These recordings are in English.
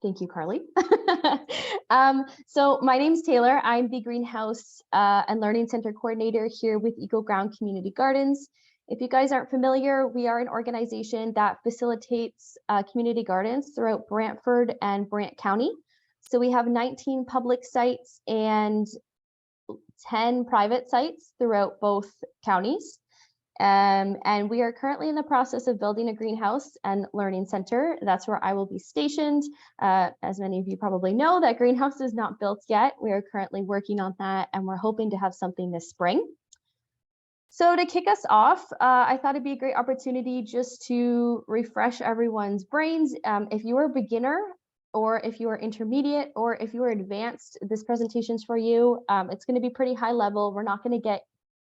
Thank you, Carly. So my name's Taylor. I'm the Greenhouse and Learning Center Coordinator here with Eagle Ground Community Gardens. If you guys aren't familiar, we are an organization that facilitates community gardens throughout Brantford and Brant County. So we have 19 public sites and 10 private sites throughout both counties. And we are currently in the process of building a greenhouse and learning center. That's where I will be stationed. As many of you probably know, that greenhouse is not built yet. We are currently working on that, and we're hoping to have something this spring. So to kick us off, I thought it'd be a great opportunity just to refresh everyone's brains. If you are a beginner, or if you are intermediate, or if you are advanced, this presentation's for you. It's going to be pretty high level. We're not going to get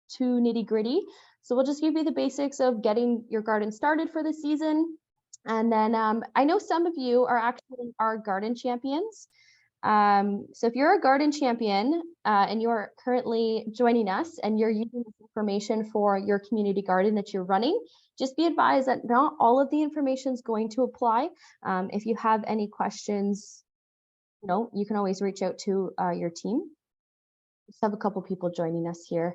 too nitty gritty. So we'll just give you the basics of getting your garden started for the season. And then I know some of you are actually our garden champions. So if you're a garden champion and you're currently joining us and you're using this information for your community garden that you're running, just be advised that not all of the information is going to apply. If you have any questions, you can always reach out to your team. Just have a couple people joining us here.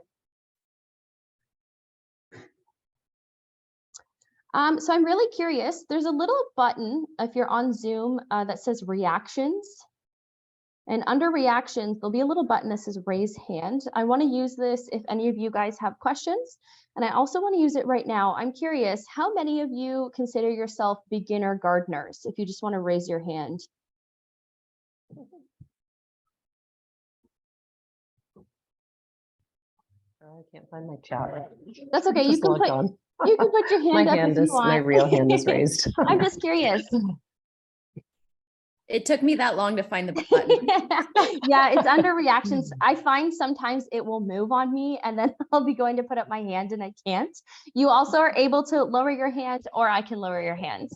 So I'm really curious. There's a little button if you're on Zoom that says reactions. And under reactions, there'll be a little button that says raise hand. I want to use this if any of you guys have questions. And I also want to use it right now. I'm curious, how many of you consider yourself beginner gardeners? If you just want to raise your hand. I can't find my chat. That's okay. You can put your hand up if you want. My real hand is raised. I'm just curious. It took me that long to find the button. Yeah, it's under reactions. I find sometimes it will move on me and then I'll be going to put up my hand and I can't. You also are able to lower your hand, or I can lower your hand.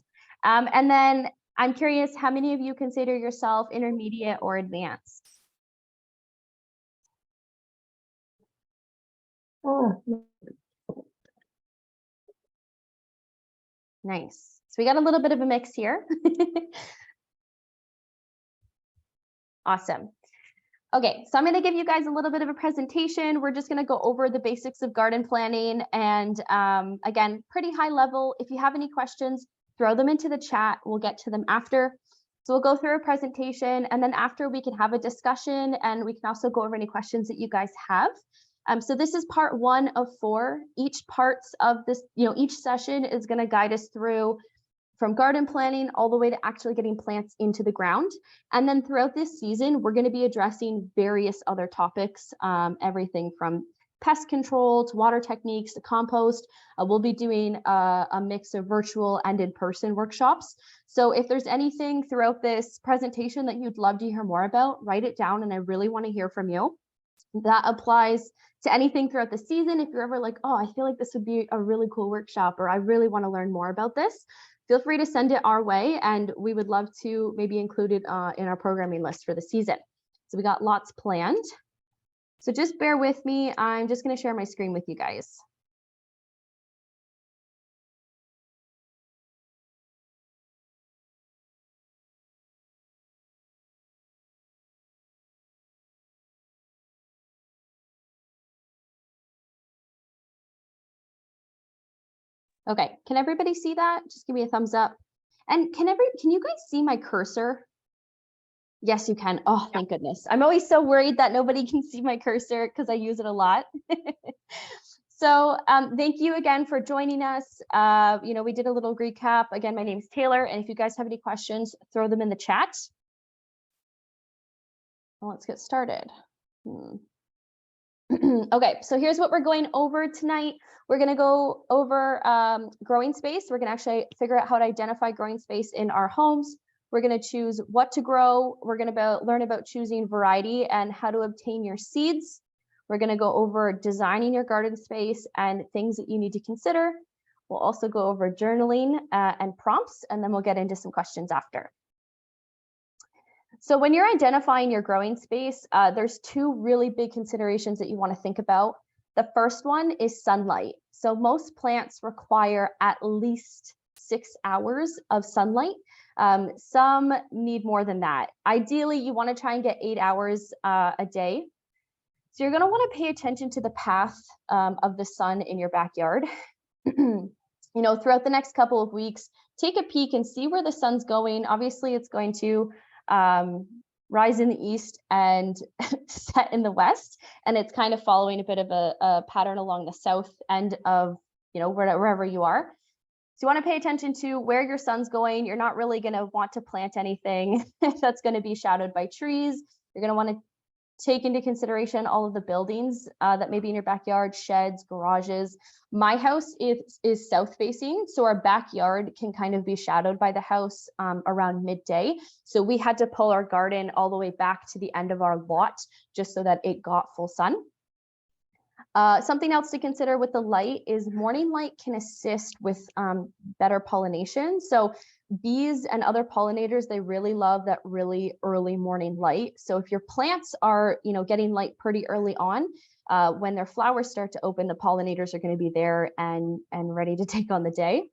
And then I'm curious, how many of you consider yourself intermediate or advanced? Oh. Nice. So we got a little bit of a mix here. Awesome. Okay, so I'm going to give you guys a little bit of a presentation. We're just going to go over the basics of garden planning, and again, pretty high level. If you have any questions, throw them into the chat. We'll get to them after. So we'll go through a presentation, and then after we can have a discussion, and we can also go over any questions that you guys have. So this is part 1 of 4. Each parts of this, each session is going to guide us through from garden planning all the way to actually getting plants into the ground. And then throughout this season, we're going to be addressing various other topics, everything from pest control to water techniques to compost. We'll be doing a mix of virtual and in-person workshops. So if there's anything throughout this presentation that you'd love to hear more about, write it down, and I really want to hear from you. That applies to anything throughout the season. If you're ever like, oh, I feel like this would be a really cool workshop, or I really want to learn more about this, feel free to send it our way, and we would love to maybe include it in our programming list for the season. So we got lots planned. So just bear with me. I'm just going to share my screen with you guys. Okay, can everybody see that? Just give me a thumbs up. And can you guys see my cursor? Yes, you can. Oh, thank goodness. I'm always so worried that nobody can see my cursor because I use it a lot. So thank you again for joining us. We did a little recap. Again, my name is Taylor, and if you guys have any questions, throw them in the chat. Well, let's get started. Okay, so here's what we're going over tonight. We're going to go over growing space. We're going to actually figure out how to identify growing space in our homes. We're going to choose what to grow. We're going to learn about choosing variety and how to obtain your seeds. We're going to go over designing your garden space and things that you need to consider. We'll also go over journaling and prompts, and then we'll get into some questions after. So when you're identifying your growing space, there's 2 really big considerations that you want to think about. The first one is sunlight. So most plants require at least 6 hours of sunlight. Some need more than that. Ideally, you want to try and get 8 hours a day. So you're going to want to pay attention to the path of the sun in your backyard. You know, throughout the next couple of weeks, take a peek and see where the sun's going. Obviously, it's going to rise in the east and set in the west, and it's kind of following a bit of a pattern along the south end of, you know, wherever you are. So you want to pay attention to where your sun's going. You're not really going to want to plant anything that's going to be shadowed by trees. You're going to want to take into consideration all of the buildings that may be in your backyard, sheds, garages. My house is south facing, so our backyard can kind of be shadowed by the house around midday. So we had to pull our garden all the way back to the end of our lot just so that it got full sun. Something else to consider with the light is morning light can assist with better pollination. So bees and other pollinators, they really love that really early morning light. So if your plants are, you know, getting light pretty early on, when their flowers start to open, the pollinators are going to be there and ready to take on the day.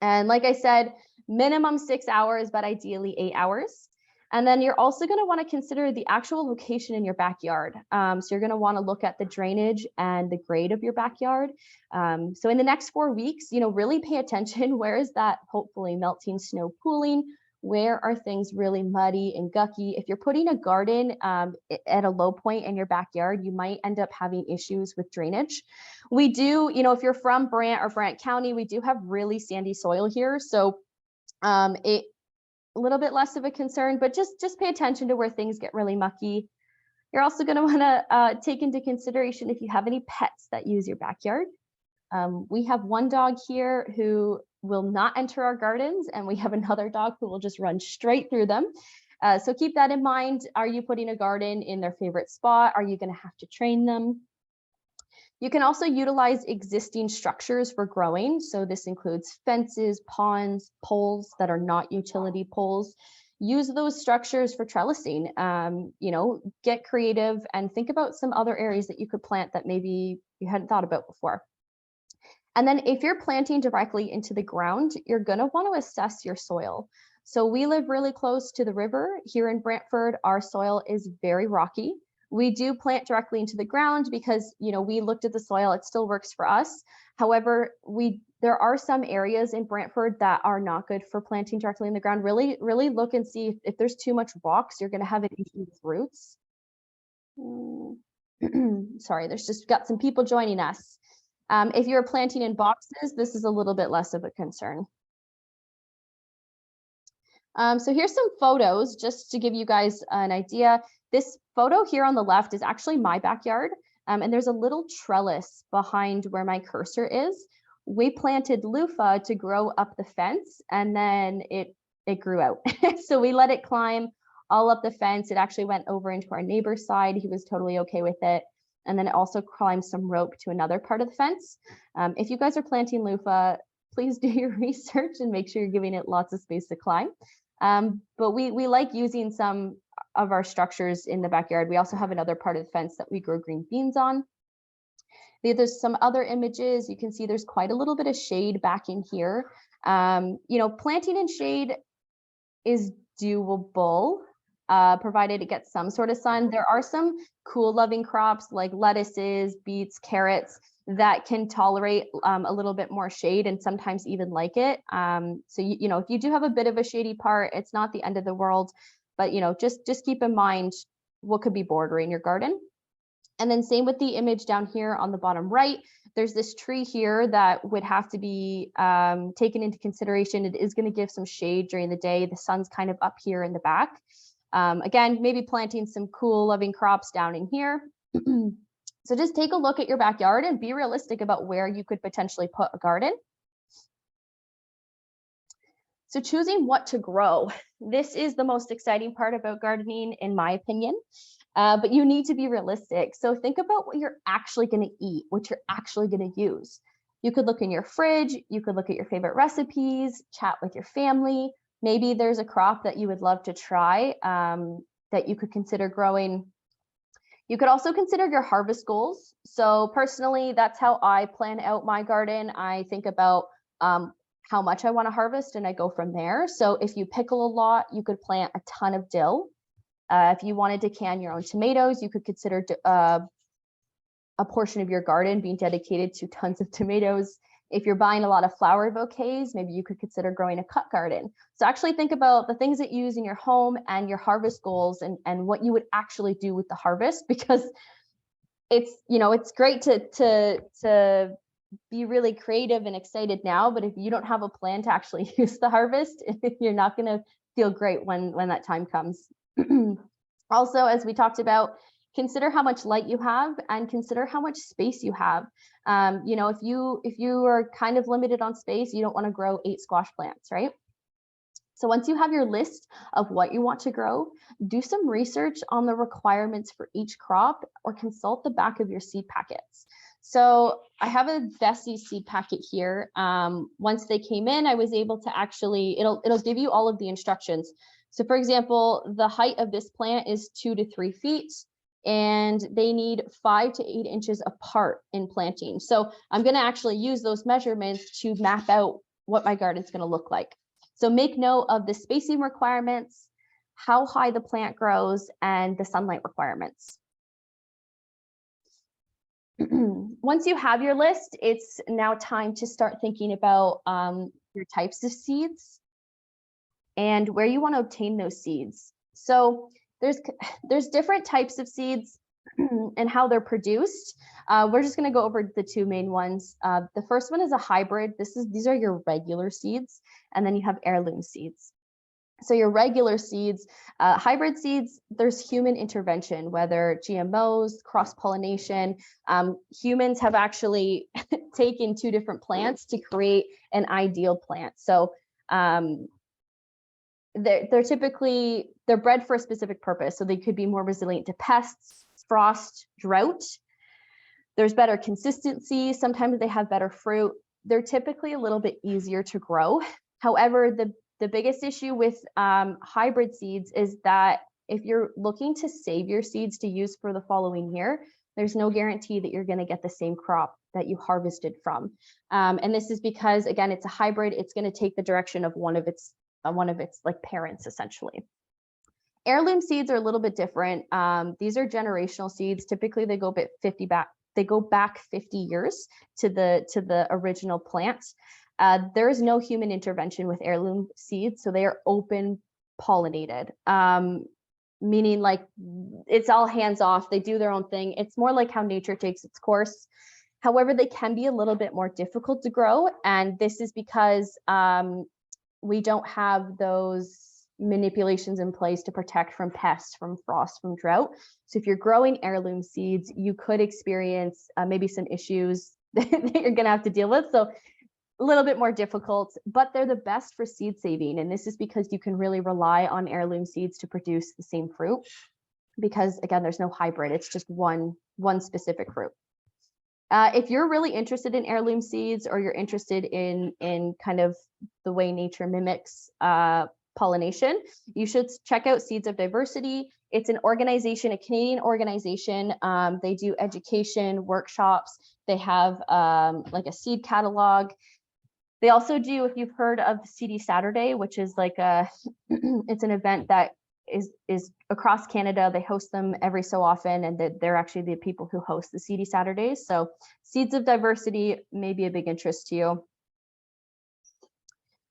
And like I said, minimum 6 hours, but ideally 8 hours. And then you're also going to want to consider the actual location in your backyard. So you're going to want to look at the drainage and the grade of your backyard. So in the next 4 weeks, you know, really pay attention. Where is that hopefully melting snow pooling? Where are things really muddy and gucky? If you're putting a garden at a low point in your backyard, you might end up having issues with drainage. We do, you know, if you're from Brant or Brant County, we do have really sandy soil here. So a little bit less of a concern, but just pay attention to where things get really mucky. You're also going to want to take into consideration if you have any pets that use your backyard. We have one dog here who will not enter our gardens, and we have another dog who will just run straight through them. So keep that in mind. Are you putting a garden in their favorite spot? Are you going to have to train them? You can also utilize existing structures for growing. So this includes fences, ponds, poles that are not utility poles. Use those structures for trellising. You know, get creative and think about some other areas that you could plant that maybe you hadn't thought about before. And then if you're planting directly into the ground, you're going to want to assess your soil. So we live really close to the river here in Brantford. Our soil is very rocky. We do plant directly into the ground because, you know, we looked at the soil, it still works for us. However, there are some areas in Brantford that are not good for planting directly in the ground. Really look and see if there's too much rocks, you're going to have an issue with roots. Sorry, there's just got some people joining us. If you're planting in boxes, this is a little bit less of a concern. So here's some photos just to give you guys an idea. This photo here on the left is actually my backyard, and there's a little trellis behind where my cursor is. We planted loofah to grow up the fence, and then it grew out. So we let it climb all up the fence. It actually went over into our neighbor's side. He was totally okay with it. And then it also climbed some rope to another part of the fence. If you guys are planting loofah, please do your research and make sure you're giving it lots of space to climb. But we like using some of our structures in the backyard. We also have another part of the fence that we grow green beans on. There's some other images. You can see there's quite a little bit of shade back in here. You know, planting in shade is doable, provided it gets some sort of sun. There are some cool loving crops like lettuces, beets, carrots that can tolerate a little bit more shade and sometimes even like it. So, you know, if you do have a bit of a shady part, it's not the end of the world, but, you know, just keep in mind what could be bordering your garden. And then same with the image down here on the bottom right, there's this tree here that would have to be taken into consideration. It is going to give some shade during the day. The sun's kind of up here in the back. Again, maybe planting some cool loving crops down in here. So just take a look at your backyard and be realistic about where you could potentially put a garden. So choosing what to grow. This is the most exciting part about gardening, in my opinion, but you need to be realistic. So think about what you're actually going to eat, what you're actually going to use. You could look in your fridge, you could look at your favorite recipes, chat with your family. Maybe there's a crop that you would love to try that you could consider growing. You could also consider your harvest goals. So personally, that's how I plan out my garden. I think about how much I want to harvest, and I go from there. So if you pickle a lot, you could plant a ton of dill. If you wanted to can your own tomatoes, you could consider a portion of your garden being dedicated to tons of tomatoes. If you're buying a lot of flower bouquets, maybe you could consider growing a cut garden. So actually think about the things that you use in your home and your harvest goals, and what you would actually do with the harvest, because it's, you know, it's great to be really creative and excited now, but if you don't have a plan to actually use the harvest, you're not going to feel great when that time comes. Also, as we talked about, consider how much light you have and consider how much space you have. You know, if you are kind of limited on space, you don't want to grow 8 squash plants, right? So once you have your list of what you want to grow, do some research on the requirements for each crop, or consult the back of your seed packets. So I have a Vessi seed packet here. Once they came in, I was able to actually, it'll give you all of the instructions. So for example, the height of this plant is 2 to 3 feet, and they need 5 to 8 inches apart in planting. So I'm going to actually use those measurements to map out what my garden's going to look like. So make note of the spacing requirements, how high the plant grows, and the sunlight requirements. Once you have your list, it's now time to start thinking about your types of seeds and where you want to obtain those seeds. So there's different types of seeds and how they're produced. We're just going to go over the 2 main ones. The first one is a hybrid. These are your regular seeds, and then you have heirloom seeds. So your regular seeds, hybrid seeds, there's human intervention, whether GMOs, cross-pollination. Humans have actually taken 2 different plants to create an ideal plant. So they're typically, they're bred for a specific purpose. So they could be more resilient to pests, frost, drought. There's better consistency. Sometimes they have better fruit. They're typically a little bit easier to grow. However, the biggest issue with hybrid seeds is that if you're looking to save your seeds to use for the following year, there's no guarantee that you're going to get the same crop that you harvested from. And this is because, again, it's a hybrid. It's going to take the direction of one of its like parents, essentially. Heirloom seeds are a little bit different. These are generational seeds. Typically, they go back 50 years to the original plant. There is no human intervention with heirloom seeds, so they are open pollinated, meaning like it's all hands off. They do their own thing. It's more like how nature takes its course. However, they can be a little bit more difficult to grow, and this is because we don't have those manipulations in place to protect from pests, from frost, from drought. So if you're growing heirloom seeds, you could experience maybe some issues that you're going to have to deal with. So a little bit more difficult, but they're the best for seed saving. And this is because you can really rely on heirloom seeds to produce the same fruit, because again, there's no hybrid. It's just one specific fruit. If you're really interested in heirloom seeds, or you're interested in kind of the way nature mimics pollination, you should check out Seeds of Diversity. It's an organization, a Canadian organization. They do education workshops. They have like a seed catalog. They also do, if you've heard of Seedy Saturday, which is like it's an event that is across Canada. They host them every so often, and they're actually the people who host the Seedy Saturdays. So Seeds of Diversity may be a big interest to you.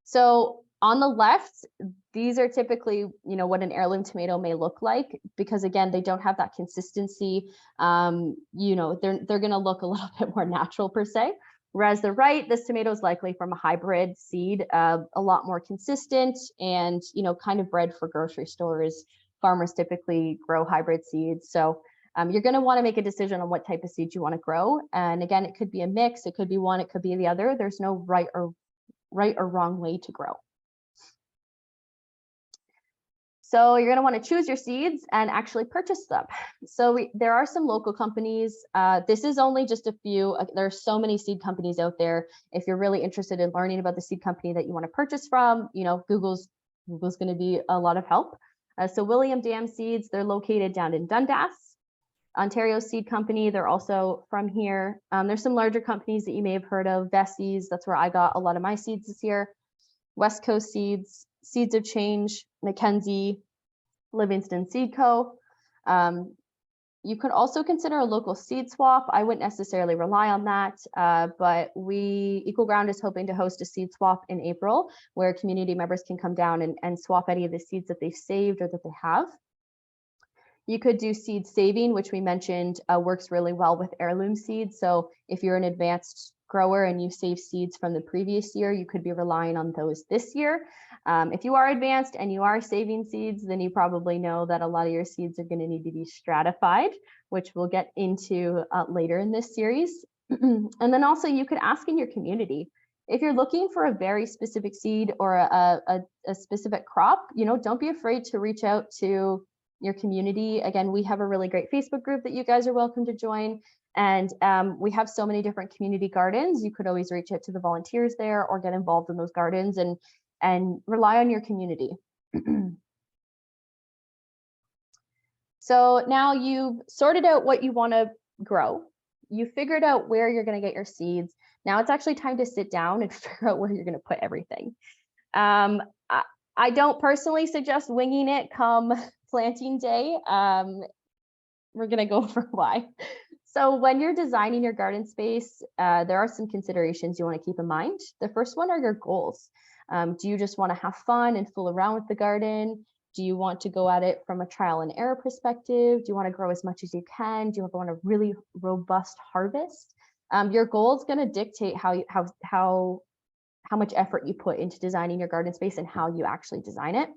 So on the left, these are typically, you know, what an heirloom tomato may look like, because again, they don't have that consistency. You know, they're going to look a little bit more natural per se. Whereas the right, this tomato is likely from a hybrid seed, a lot more consistent, and, you know, kind of bred for grocery stores. Farmers typically grow hybrid seeds. So you're going to want to make a decision on what type of seed you want to grow. And again, it could be a mix. It could be one, it could be the other. There's no right or wrong way to grow. So you're going to want to choose your seeds and actually purchase them. So there are some local companies. This is only just a few. There are so many seed companies out there. If you're really interested in learning about the seed company that you want to purchase from, you know, Google's going to be a lot of help. So William Dam Seeds, they're located down in Dundas. Ontario Seed Company, they're also from here. There's some larger companies that you may have heard of. Vessies, that's where I got a lot of my seeds this year. West Coast Seeds, Seeds of Change, Mackenzie, Livingston Seed Co. You could also consider a local seed swap. I wouldn't necessarily rely on that, but Equal Ground is hoping to host a seed swap in April where community members can come down and swap any of the seeds that they've saved or that they have. You could do seed saving, which we mentioned works really well with heirloom seeds. So if you're an advanced grower and you save seeds from the previous year, you could be relying on those this year. If you are advanced and you are saving seeds, then you probably know that a lot of your seeds are going to need to be stratified, which we'll get into later in this series. And then also you could ask in your community. If you're looking for a very specific seed or a specific crop, don't be afraid to reach out to your community. Again, we have a really great Facebook group that you guys are welcome to join. And we have so many different community gardens. You could always reach out to the volunteers there or get involved in those gardens and rely on your community. So now you've sorted out what you want to grow. You figured out where you're going to get your seeds. Now it's actually time to sit down and figure out where you're going to put everything. I don't personally suggest winging it come planting day. We're going to go over why. So when you're designing your garden space, there are some considerations you want to keep in mind. The first one are your goals. Do you just want to have fun and fool around with the garden? Do you want to go at it from a trial and error perspective? Do you want to grow as much as you can? Do you want a really robust harvest? Your goal is going to dictate how much effort you put into designing your garden space and how you actually design it.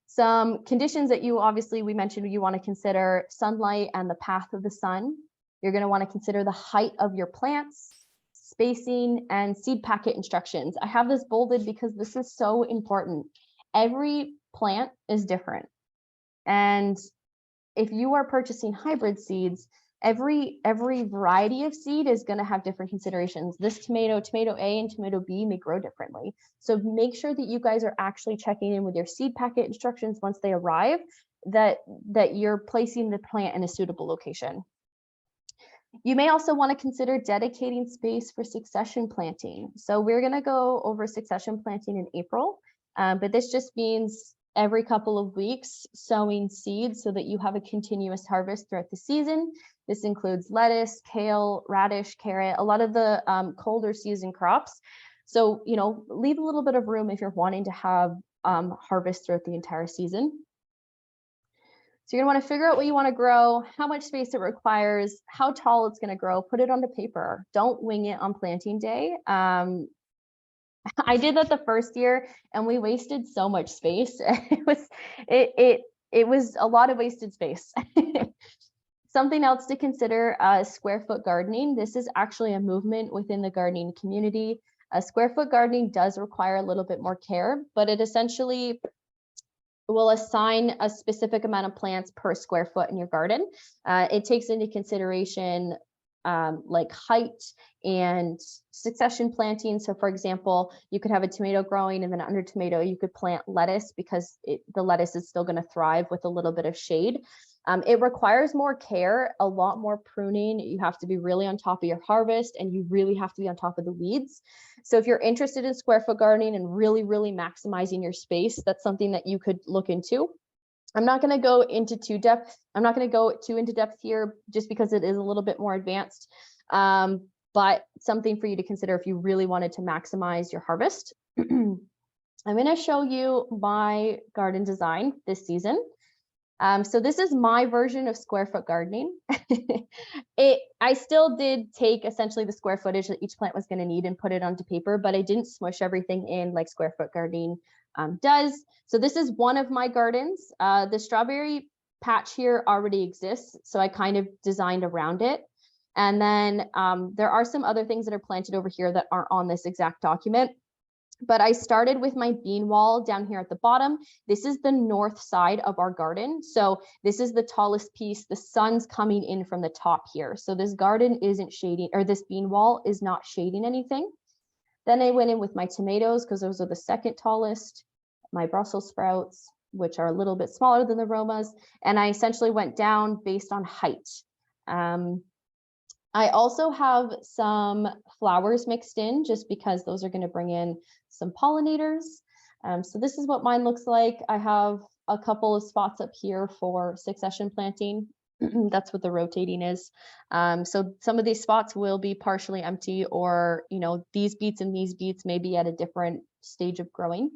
Some conditions that we mentioned you want to consider: sunlight and the path of the sun. You're going to want to consider the height of your plants, spacing, and seed packet instructions. I have this bolded because this is so important. Every plant is different. And if you are purchasing hybrid seeds, every variety of seed is going to have different considerations. This tomato A and tomato B may grow differently. So make sure that you guys are actually checking in with your seed packet instructions once they arrive, that you're placing the plant in a suitable location. You may also want to consider dedicating space for succession planting. So we're going to go over succession planting in April, but this just means every couple of weeks sowing seeds so that you have a continuous harvest throughout the season. This includes lettuce, kale, radish, carrot, a lot of the colder season crops. So, leave a little bit of room if you're wanting to have harvest throughout the entire season. So you're going to want to figure out what you want to grow, how much space it requires, how tall it's going to grow, put it onto paper. Don't wing it on planting day. I did that the first year and we wasted so much space. It was a lot of wasted space. Something else to consider, square foot gardening. This is actually a movement within the gardening community. Square foot gardening does require a little bit more care, but it essentially will assign a specific amount of plants per square foot in your garden. It takes into consideration like height and succession planting. So for example, you could have a tomato growing and then under tomato, you could plant lettuce because the lettuce is still going to thrive with a little bit of shade. It requires more care, a lot more pruning. You have to be really on top of your harvest and you really have to be on top of the weeds. So if you're interested in square foot gardening and really, really maximizing your space, that's something that you could look into. I'm not going to go into too into depth here just because it is a little bit more advanced, but something for you to consider if you really wanted to maximize your harvest. I'm going to show you my garden design this season. So this is my version of square foot gardening. I still did take essentially the square footage that each plant was going to need and put it onto paper, but I didn't smush everything in like square foot gardening does. So this is one of my gardens. The strawberry patch here already exists, so I kind of designed around it. And then there are some other things that are planted over here that aren't on this exact document. But I started with my bean wall down here at the bottom. This is the north side of our garden. So this is the tallest piece. The sun's coming in from the top here. So this garden isn't shading, or this bean wall is not shading anything. Then I went in with my tomatoes because those are the second tallest, my Brussels sprouts, which are a little bit smaller than the Romas. And I essentially went down based on height. I also have some flowers mixed in just because those are going to bring in some pollinators. So this is what mine looks like. I have a couple of spots up here for succession planting. That's what the rotating is. So some of these spots will be partially empty, or, you know, these beets and these beets may be at a different stage of growing.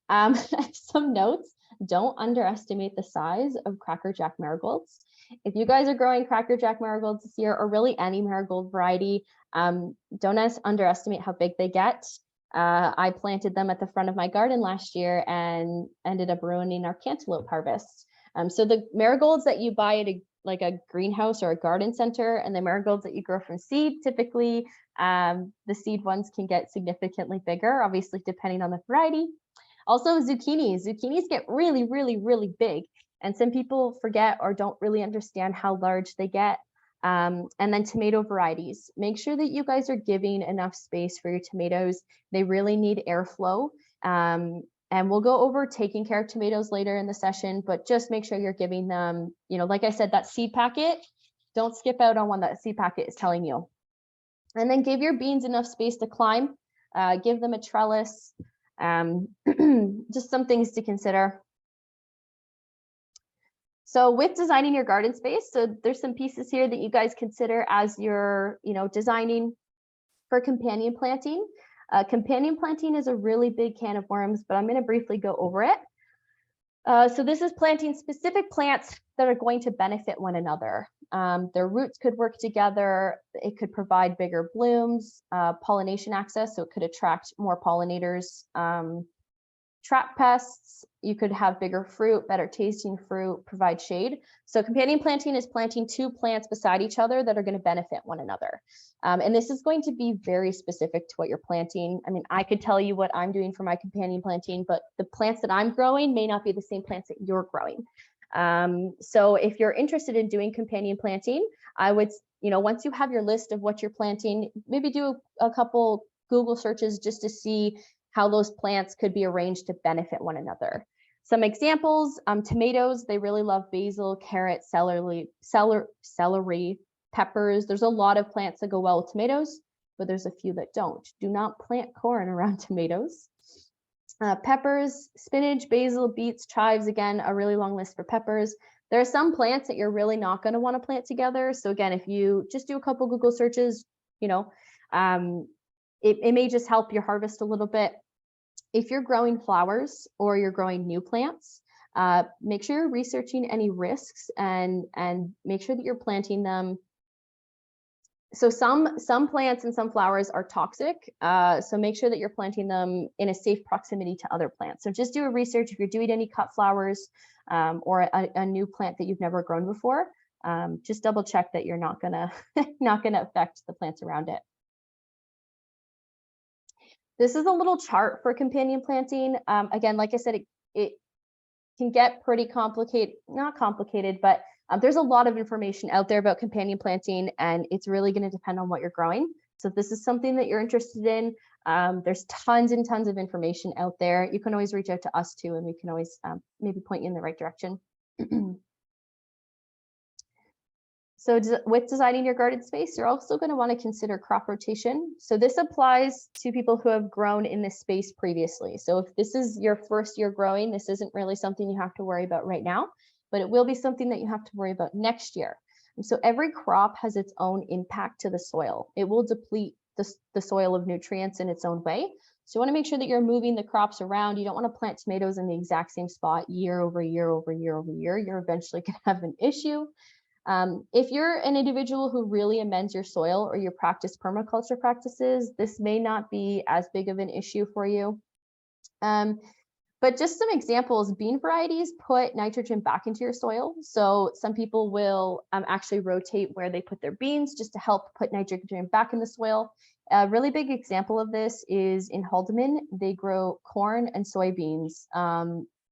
Some notes: don't underestimate the size of Cracker Jack marigolds. If you guys are growing Cracker Jack marigolds this year, or really any marigold variety, don't underestimate how big they get. I planted them at the front of my garden last year and ended up ruining our cantaloupe harvest. So the marigolds that you buy at a greenhouse or a garden center, and the marigolds that you grow from seed, typically the seed ones can get significantly bigger, obviously depending on the variety. Also zucchinis. Zucchinis get really, really, really big. And some people forget or don't really understand how large they get. And then tomato varieties. Make sure that you guys are giving enough space for your tomatoes. They really need airflow. And we'll go over taking care of tomatoes later in the session, but just make sure you're giving them, you know, like I said, that seed packet, don't skip out on what that seed packet is telling you. And then give your beans enough space to climb. Give them a trellis. Just some things to consider. So with designing your garden space, so there's some pieces here that you guys consider as you're, you know, designing for companion planting. Companion planting is a really big can of worms, but I'm going to briefly go over it. So this is planting specific plants that are going to benefit one another. Their roots could work together. It could provide bigger blooms, pollination access, so it could attract more pollinators, trap pests. You could have bigger fruit, better tasting fruit, provide shade. So companion planting is planting two plants beside each other that are going to benefit one another. And this is going to be very specific to what you're planting. I mean, I could tell you what I'm doing for my companion planting, but the plants that I'm growing may not be the same plants that you're growing. So if you're interested in doing companion planting, I would, you know, once you have your list of what you're planting, maybe do a couple Google searches just to see how those plants could be arranged to benefit one another. Some examples: tomatoes, they really love basil, carrot, celery, peppers. There's a lot of plants that go well with tomatoes, but there's a few that don't. Do not plant corn around tomatoes. Peppers, spinach, basil, beets, chives, again, a really long list for peppers. There are some plants that you're really not going to want to plant together. So again, if you just do a couple Google searches, you know, it may just help your harvest a little bit. If you're growing flowers or you're growing new plants, make sure you're researching any risks and make sure that you're planting them. So some plants and some flowers are toxic. So make sure that you're planting them in a safe proximity to other plants. So just do a research if you're doing any cut flowers or a new plant that you've never grown before. Just double check that you're not gonna affect the plants around it. This is a little chart for companion planting. Again, like I said, it can get pretty complicated, not complicated, but there's a lot of information out there about companion planting, and it's really going to depend on what you're growing. So if this is something that you're interested in, there's tons and tons of information out there. You can always reach out to us too, and we can always maybe point you in the right direction. So with designing your garden space, you're also going to want to consider crop rotation. So this applies to people who have grown in this space previously. So if this is your first year growing, this isn't really something you have to worry about right now, but it will be something that you have to worry about next year. And so every crop has its own impact to the soil. It will deplete the soil of nutrients in its own way. So you want to make sure that you're moving the crops around. You don't want to plant tomatoes in the exact same spot year over year over year over year. You're eventually going to have an issue. If you're an individual who really amends your soil or you practice permaculture practices, this may not be as big of an issue for you. But just some examples: bean varieties put nitrogen back into your soil. So some people will actually rotate where they put their beans just to help put nitrogen back in the soil. A really big example of this is in Haldeman. They grow corn and soybeans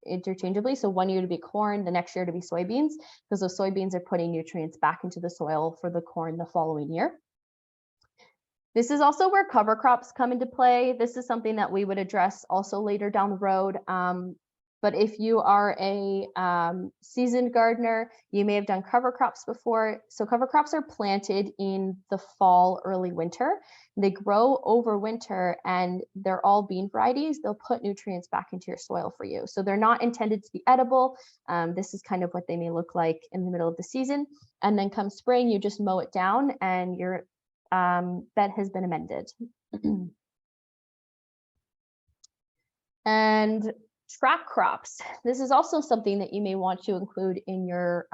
interchangeably. So one year to be corn, the next year to be soybeans, because those soybeans are putting nutrients back into the soil for the corn the following year. This is also where cover crops come into play. This is something that we would address also later down the road. But if you are a seasoned gardener, you may have done cover crops before. So cover crops are planted in the fall, early winter. They grow over winter and they're all bean varieties. They'll put nutrients back into your soil for you. So they're not intended to be edible. This is kind of what they may look like in the middle of the season. And then come spring, you just mow it down and your bed has been amended. And trap crops. This is also something that you may want to include in your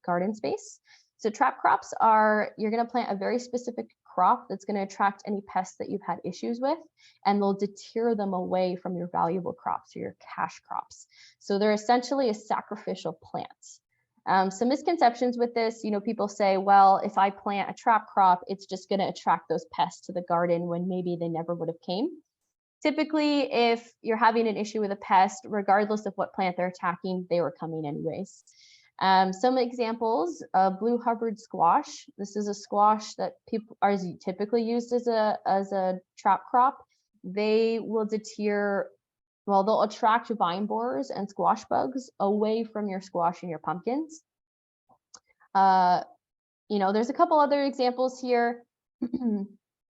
garden space. So trap crops are, you're going to plant a very specific crop that's going to attract any pests that you've had issues with, and they'll deter them away from your valuable crops or your cash crops. So they're essentially a sacrificial plant. Some misconceptions with this, people say, well, if I plant a trap crop, it's just going to attract those pests to the garden when maybe they never would have came. Typically, if you're having an issue with a pest, regardless of what plant they're attacking, they were coming anyways. Some examples, blue Hubbard squash. This is a squash that people are typically used as a trap crop. They will deter, well, they'll attract vine borers and squash bugs away from your squash and your pumpkins. There's a couple other examples here.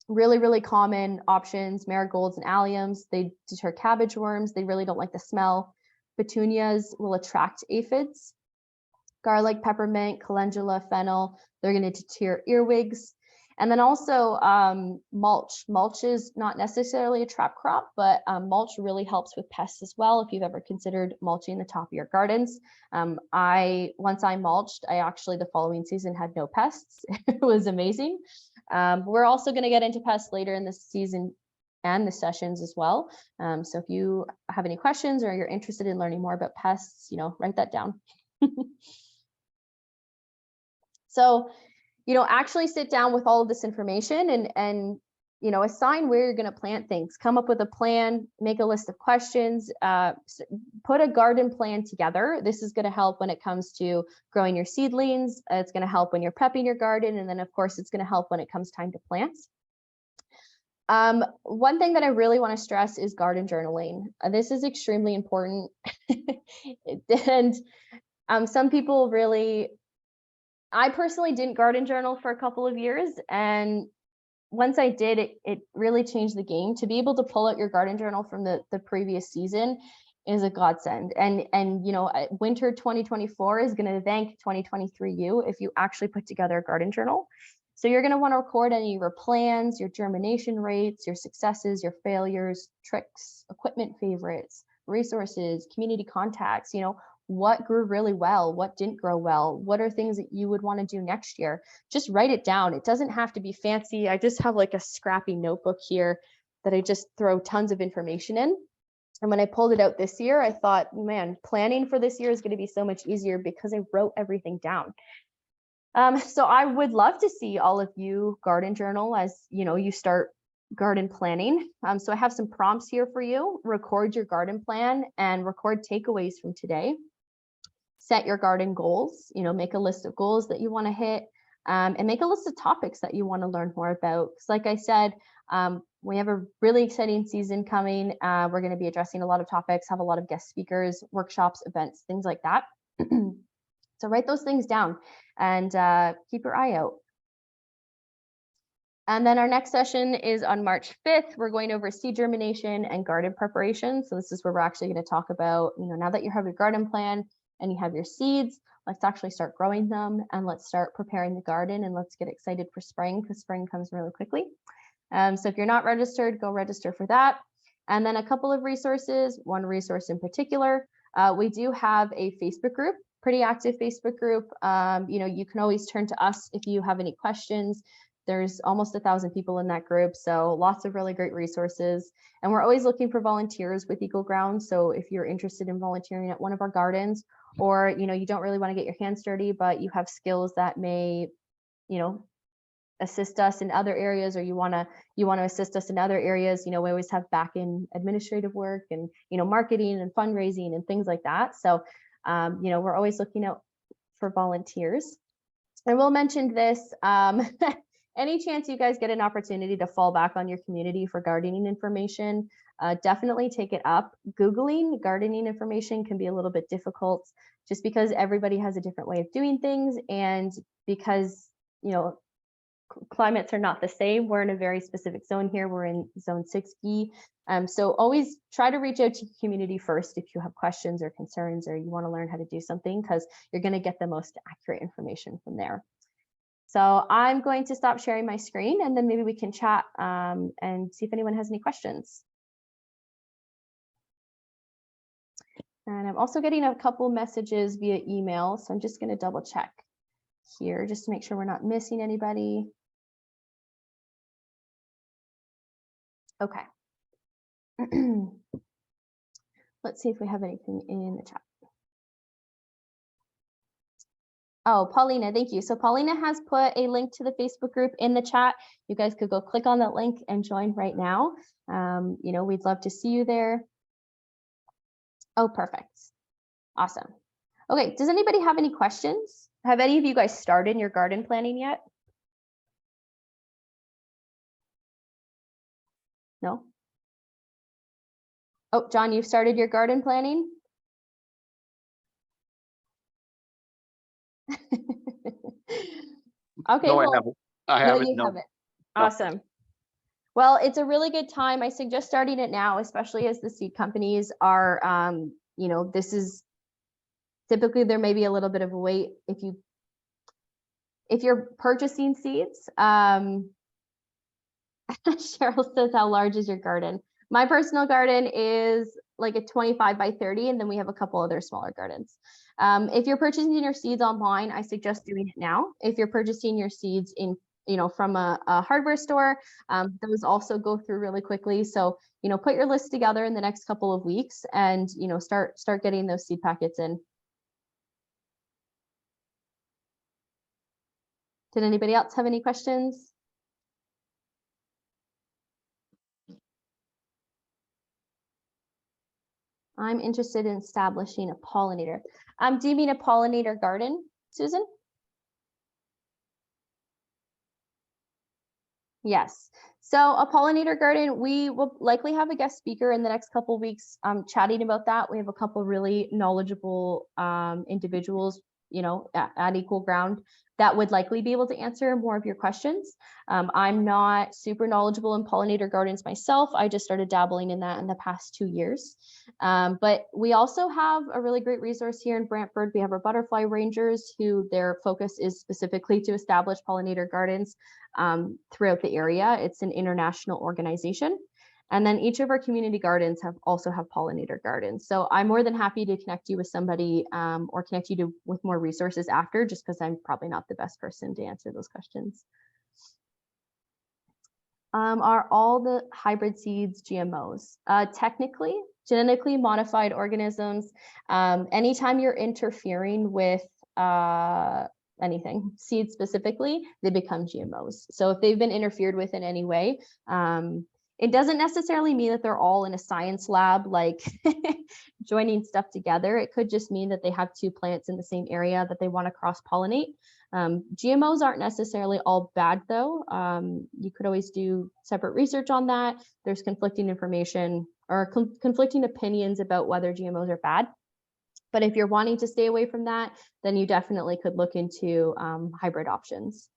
Really common options, marigolds and alliums. They deter cabbage worms. They really don't like the smell. Petunias will attract aphids. Garlic, peppermint, calendula, fennel, they're going to deter earwigs. And then also mulch. Mulch is not necessarily a trap crop, but mulch really helps with pests as well. If you've ever considered mulching the top of your gardens. Once I mulched, I actually the following season had no pests. It was amazing. We're also going to get into pests later in the season and the sessions as well. So if you have any questions or you're interested in learning more about pests, write that down. So, actually sit down with all of this information and assign where you're going to plant things. Come up with a plan, make a list of questions, put a garden plan together. This is going to help when it comes to growing your seedlings. It's going to help when you're prepping your garden. And then, of course, it's going to help when it comes time to plant. One thing that I really want to stress is garden journaling. This is extremely important. And some people really... I personally didn't garden journal for a couple of years, and once I did, it really changed the game. To be able to pull out your garden journal from the previous season is a godsend. And winter 2024 is going to thank 2023 you if you actually put together a garden journal. So you're going to want to record any of your plans, your germination rates, your successes, your failures, tricks, equipment favorites, resources, community contacts, what grew really well, what didn't grow well, what are things that you would want to do next year. Just write it down. It doesn't have to be fancy. I just have like a scrappy notebook here that I just throw tons of information in. And when I pulled it out this year, I thought, man, planning for this year is going to be so much easier because I wrote everything down. So I would love to see all of you garden journal as you start garden planning. So I have some prompts here for you. Record your garden plan and record takeaways from today. Set your garden goals, make a list of goals that you want to hit, and make a list of topics that you want to learn more about. Because like I said, we have a really exciting season coming. We're going to be addressing a lot of topics, have a lot of guest speakers, workshops, events, things like that. So write those things down and keep your eye out. And then our next session is on March 5th. We're going over seed germination and garden preparation. So this is where we're actually going to talk about, now that you have your garden plan and you have your seeds, let's actually start growing them and let's start preparing the garden and let's get excited for spring because spring comes really quickly. So if you're not registered, go register for that. And then a couple of resources, one resource in particular, we do have a Facebook group, pretty active Facebook group. You can always turn to us if you have any questions. There's almost 1,000 people in that group, so lots of really great resources. And we're always looking for volunteers with Eagle Ground. So if you're interested in volunteering at one of our gardens, or you don't really want to get your hands dirty, but you have skills that may, assist us in other areas, or you want to assist us in other areas, we always have back-end administrative work and marketing and fundraising and things like that. So we're always looking out for volunteers. I will mention this. Any chance you guys get an opportunity to fall back on your community for gardening information, definitely take it up. Googling gardening information can be a little bit difficult just because everybody has a different way of doing things, and because, you know, climates are not the same. We're in a very specific zone here. We're in zone 6B. So always try to reach out to your community first if you have questions or concerns, or you want to learn how to do something, because you're going to get the most accurate information from there. So I'm going to stop sharing my screen, and then maybe we can chat and see if anyone has any questions. And I'm also getting a couple messages via email, so I'm just going to double check here just to make sure we're not missing anybody. Okay. Let's see if we have anything in the chat. Oh, Paulina, thank you. So Paulina has put a link to the Facebook group in the chat. You guys could go click on that link and join right now. You know, we'd love to see you there. Oh, perfect. Awesome. Okay, does anybody have any questions? Have any of you guys started your garden planning yet? No? Oh, John, you've started your garden planning? Okay, No, well, I haven't. I no, haven't. you No. haven't. Awesome. Well, it's a really good time. I suggest starting it now, especially as the seed companies are, you know, this is typically, there may be a little bit of a wait if you're purchasing seeds. Cheryl says, how large is your garden? My personal garden is like a 25 by 30, and then we have a couple other smaller gardens. If you're purchasing your seeds online, I suggest doing it now. If you're purchasing your seeds in, you know, from a hardware store, those also go through really quickly. So, you know, put your list together in the next couple of weeks, and, you know, start getting those seed packets in. Did anybody else have any questions? I'm interested in establishing a pollinator. Do you mean a pollinator garden, Susan? Yes. So a pollinator garden, we will likely have a guest speaker in the next couple of weeks chatting about that. We have a couple really knowledgeable individuals, you know, at Equal Ground that would likely be able to answer more of your questions. I'm not super knowledgeable in pollinator gardens myself. I just started dabbling in that in the past 2 years. But we also have a really great resource here in Brantford. We have our butterfly rangers, who their focus is specifically to establish pollinator gardens throughout the area. It's an international organization. And then each of our community gardens also have pollinator gardens. So I'm more than happy to connect you with somebody or connect you with more resources after, just because I'm probably not the best person to answer those questions. Are all the hybrid seeds GMOs? Technically, genetically modified organisms, anytime you're interfering with anything, seeds specifically, they become GMOs. So if they've been interfered with in any way, it doesn't necessarily mean that they're all in a science lab, like joining stuff together. It could just mean that they have two plants in the same area that they want to cross-pollinate. GMOs aren't necessarily all bad, though. You could always do separate research on that. There's conflicting information or conflicting opinions about whether GMOs are bad. But if you're wanting to stay away from that, then you definitely could look into hybrid options.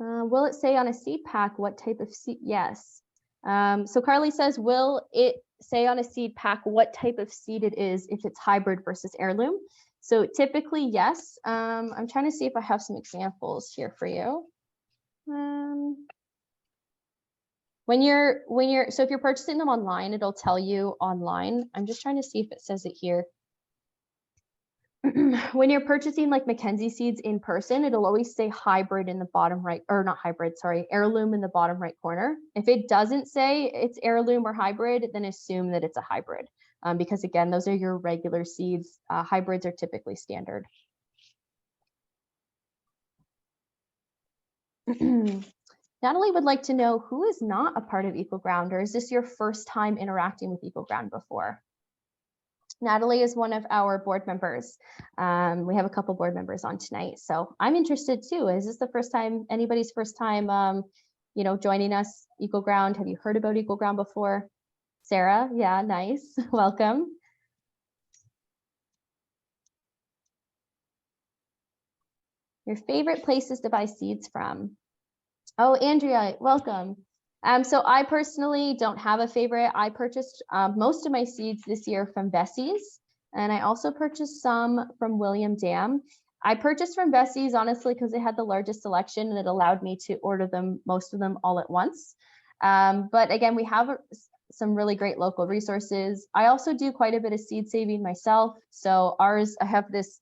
Will it say on a seed pack what type of seed? Yes. So Carly says, will it say on a seed pack what type of seed it is if it's hybrid versus heirloom? So typically, yes. I'm trying to see if I have some examples here for you. So if you're purchasing them online, it'll tell you online. I'm just trying to see if it says it here. When you're purchasing like Mackenzie seeds in person, it'll always say hybrid in the bottom right, or not hybrid, sorry, heirloom in the bottom right corner. If it doesn't say it's heirloom or hybrid, then assume that it's a hybrid. Because again, those are your regular seeds. Hybrids are typically standard. Natalie would like to know, who is not a part of Equal Ground, or is this your first time interacting with Equal Ground before? Natalie is one of our board members. We have a couple board members on tonight, so I'm interested too. Is this the first time, anybody's first time, joining us, Equal Ground? Have you heard about Equal Ground before? Sarah, yeah, nice, welcome. Your favorite places to buy seeds from? Oh, Andrea, welcome. So I personally don't have a favorite. I purchased most of my seeds this year from Bessie's, and I also purchased some from William Dam. I purchased from Bessie's honestly because they had the largest selection and it allowed me to order most of them all at once. But again, we have some really great local resources. I also do quite a bit of seed saving myself. So ours, I have this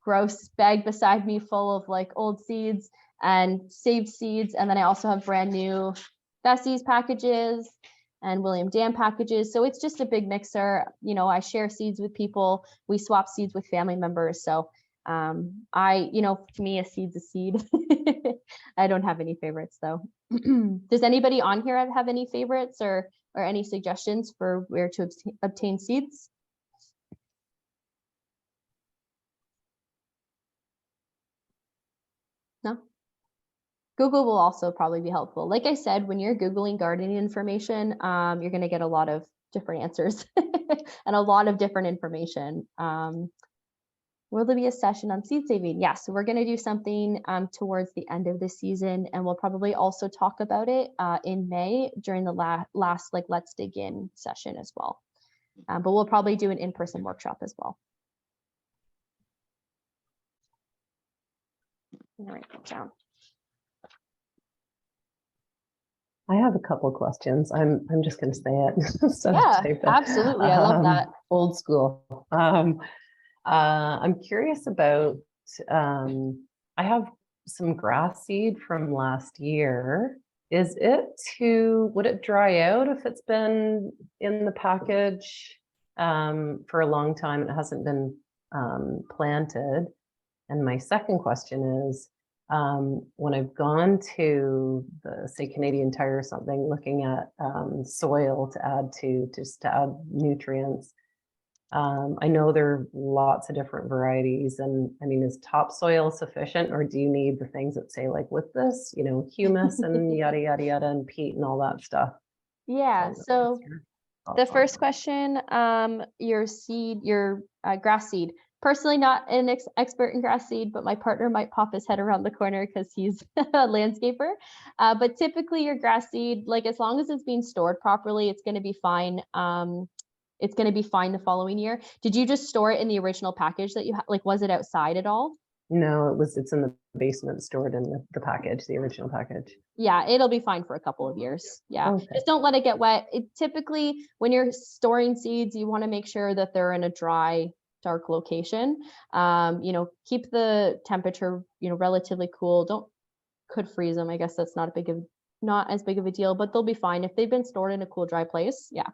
gross bag beside me full of like old seeds and saved seeds. And then I also have brand new Bessie's packages and William Dam packages. So it's just a big mixer. I share seeds with people. We swap seeds with family members. So to me, a seed's a seed. I don't have any favorites though. Does anybody on here have any favorites or any suggestions for where to obtain seeds? No? Google will also probably be helpful. Like I said, when you're Googling gardening information, you're going to get a lot of different answers and a lot of different information. Will there be a session on seed saving? Yes, so we're going to do something towards the end of the season, and we'll probably also talk about it in May during the last Let's Dig In session as well. But we'll probably do an in-person workshop as well. I'm gonna write that down. I have a couple of questions. I'm just going to say it. instead of Yeah, type it. absolutely. I love that. Old school. I'm curious about, I have some grass seed from last year. Would it dry out if it's been in the package for a long time and it hasn't been planted? And my second question is, when I've gone to the, say, Canadian Tire or something, looking at soil to add nutrients, I know there are lots of different varieties, and I mean, is topsoil sufficient, or do you need the things that say like with this, humus and yada, yada, yada, and peat and all that stuff? Yeah, so the first question, your grass seed. Personally, not an expert in grass seed, but my partner might pop his head around the corner because he's a landscaper. But typically your grass seed, as long as it's being stored properly, it's going to be fine. It's going to be fine the following year. Did you just store it in the original package that you was it outside at all? No, it's in the basement, stored in the package, the original package. Yeah, it'll be fine for a couple of years. Yeah, Okay. Just don't let it get wet. Typically, when you're storing seeds, you want to make sure that they're in a dry, dark location. Keep the temperature, relatively cool. Could freeze them. I guess that's not as big of a deal, but they'll be fine if they've been stored in a cool, dry place. Yeah.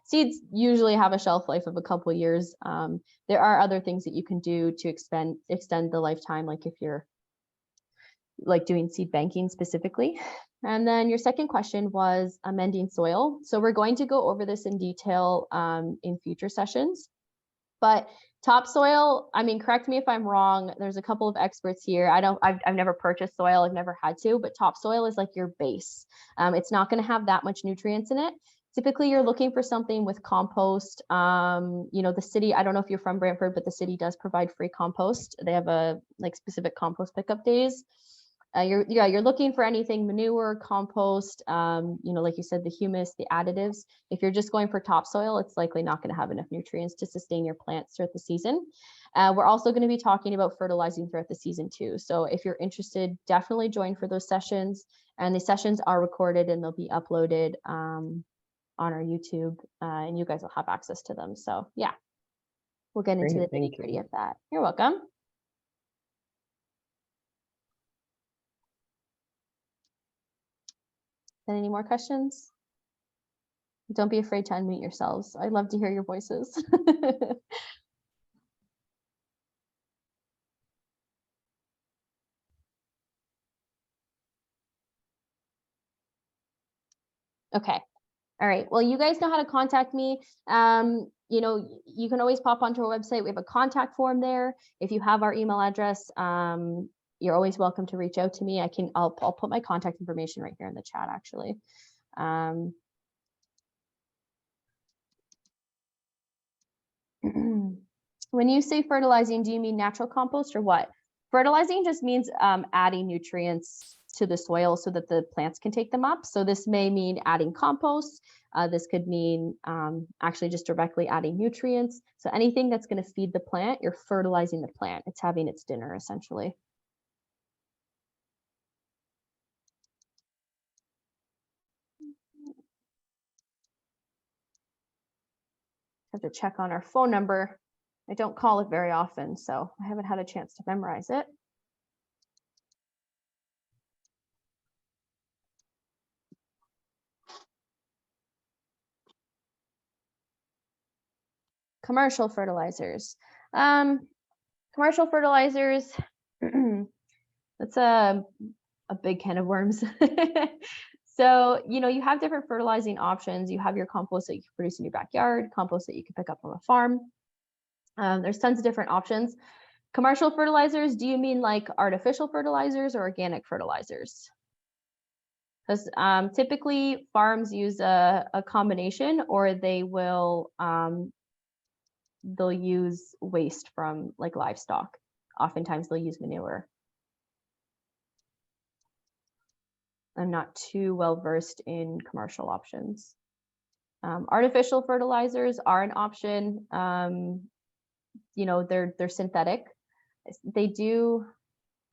Seeds usually have a shelf life of a couple of years. There are other things that you can do to extend the lifetime, like if you're doing seed banking specifically. And then your second question was amending soil. So we're going to go over this in detail in future sessions. But topsoil, I mean, correct me if I'm wrong. There's a couple of experts here. I've never purchased soil. I've never had to, but topsoil is like your base. It's not going to have that much nutrients in it. Typically, you're looking for something with compost. The city, I don't know if you're from Brantford, but the city does provide free compost. They have a specific compost pickup days. You're looking for anything manure, compost, like you said, the humus, the additives. If you're just going for topsoil, it's likely not going to have enough nutrients to sustain your plants throughout the season. We're also going to be talking about fertilizing throughout the season too. So if you're interested, definitely join for those sessions. And the sessions are recorded and they'll be uploaded on our YouTube, and you guys will have access to them. So yeah, we'll get into the nitty-gritty of that. You're welcome. Any more questions? Don't be afraid to unmute yourselves. I'd love to hear your voices. Okay. All right. Well, you guys know how to contact me. you know, you can always pop onto our website. We have a contact form there. If you have our email address, you're always welcome to reach out to me. I'll put my contact information right here in the chat, actually. When you say fertilizing, do you mean natural compost or what? Fertilizing just means adding nutrients to the soil so that the plants can take them up. So this may mean adding compost. This could mean actually just directly adding nutrients. So anything that's going to feed the plant, you're fertilizing the plant. It's having its dinner, essentially. Have to check on our phone number. I don't call it very often, so I haven't had a chance to memorize it. Commercial fertilizers. Commercial fertilizers, that's a big can of worms. So, you know, you have different fertilizing options. You have your compost that you can produce in your backyard, compost that you can pick up from a farm. There's tons of different options. Commercial fertilizers, do you mean like artificial fertilizers or organic fertilizers? Because typically farms use a combination, or they'll use waste from like livestock. Oftentimes they'll use manure. I'm not too well versed in commercial options. Artificial fertilizers are an option. You know, they're synthetic. They do.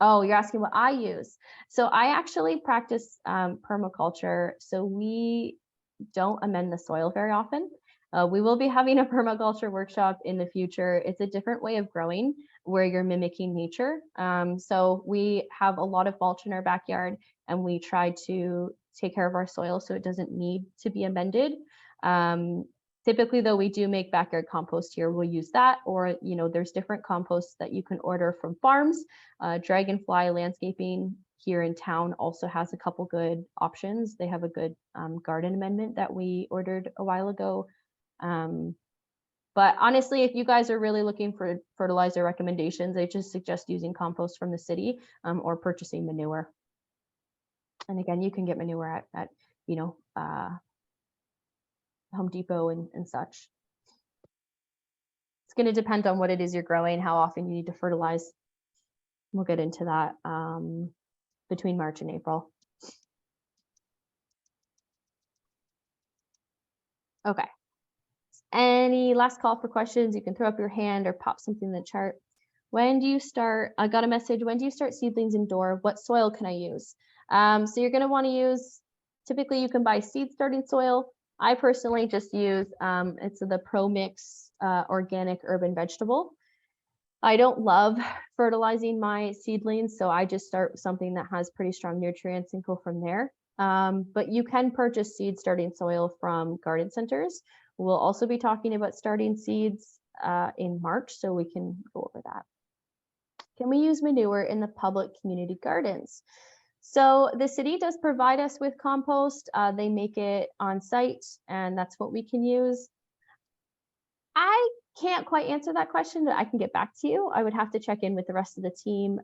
Oh, you're asking what I use. So I actually practice permaculture. So we don't amend the soil very often. We will be having a permaculture workshop in the future. It's a different way of growing where you're mimicking nature. So we have a lot of mulch in our backyard, and we try to take care of our soil so it doesn't need to be amended. Typically, though, we do make backyard compost here. We'll use that, or, you know, there's different composts that you can order from farms. Dragonfly Landscaping here in town also has a couple good options. They have a good garden amendment that we ordered a while ago. But honestly, if you guys are really looking for fertilizer recommendations, I just suggest using compost from the city or purchasing manure. And again, you can get manure at you know, Home Depot and such. It's going to depend on what it is you're growing, how often you need to fertilize. We'll get into that between March and April. Okay. Any last call for questions? You can throw up your hand or pop something in the chart. When do you start? I got a message. When do you start seedlings indoor? What soil can I use? So you're going to want to use, typically you can buy seed starting soil. I personally just use, it's the Pro Mix organic urban vegetable. I don't love fertilizing my seedlings, so I just start with something that has pretty strong nutrients and go from there. But you can purchase seed starting soil from garden centers. We'll also be talking about starting seeds in March, so we can go over that. Can we use manure in the public community gardens? So the city does provide us with compost. They make it on site, and that's what we can use. I can't quite answer that question, but I can get back to you. I would have to check in with the rest of the team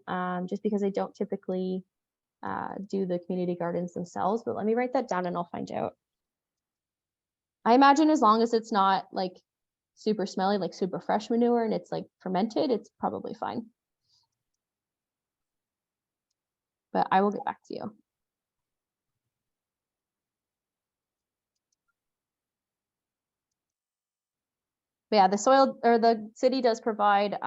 just because I don't typically do the community gardens themselves, but let me write that down and I'll find out. I imagine as long as it's not like super smelly, like super fresh manure, and it's like fermented, it's probably fine. But I will get back to you. But yeah, the soil or the city does provide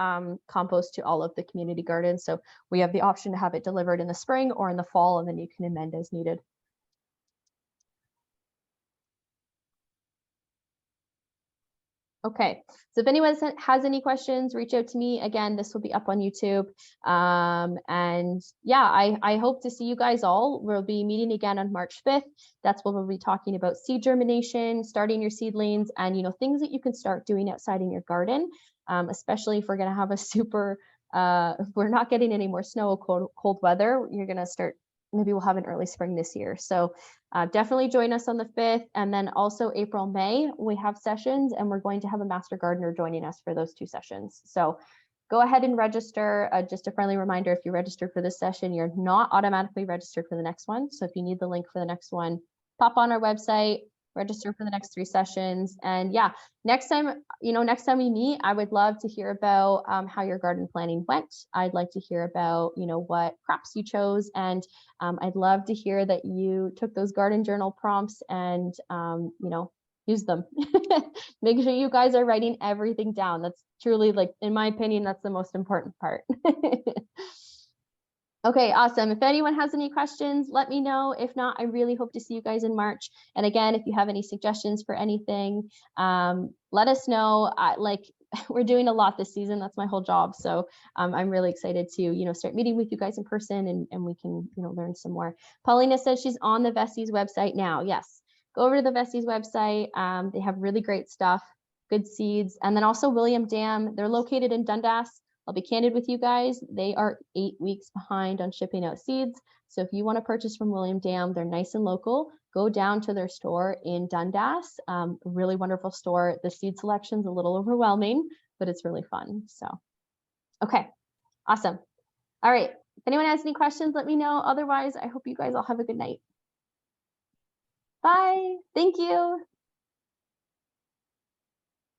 compost to all of the community gardens. So we have the option to have it delivered in the spring or in the fall, and then you can amend as needed. Okay, so if anyone has any questions, reach out to me. Again, this will be up on YouTube. And yeah, I hope to see you guys all. We'll be meeting again on March 5th. That's when we'll be talking about seed germination, starting your seedlings, and, you know, things that you can start doing outside in your garden, especially if we're going to have a super, if we're not getting any more snow or cold weather, you're going to start, maybe we'll have an early spring this year. So definitely join us on the 5th, and then also April, May, we have sessions, and we're going to have a master gardener joining us for those 2 sessions. So go ahead and register. Just a friendly reminder, if you registered for this session, you're not automatically registered for the next one. So if you need the link for the next one, pop on our website, register for the next 3 sessions. And yeah, next time we meet, I would love to hear about how your garden planning went. I'd like to hear about, what crops you chose. And I'd love to hear that you took those garden journal prompts and, use them. Make sure you guys are writing everything down. That's truly, like, in my opinion, that's the most important part. Okay, awesome. If anyone has any questions, let me know. If not, I really hope to see you guys in March. And again, if you have any suggestions for anything, let us know. We're doing a lot this season. That's my whole job. So I'm really excited to, start meeting with you guys in person, and we can, learn some more. Paulina says she's on the Vesties website now. Yes, go over to the Vesties website. They have really great stuff, good seeds. And then also William Dam, they're located in Dundas. I'll be candid with you guys. They are 8 weeks behind on shipping out seeds. So if you want to purchase from William Dam, they're nice and local. Go down to their store in Dundas. Really wonderful store. The seed selection's a little overwhelming, but it's really fun. So, okay, awesome. All right. If anyone has any questions, let me know. Otherwise, I hope you guys all have a good night. Bye. Thank you.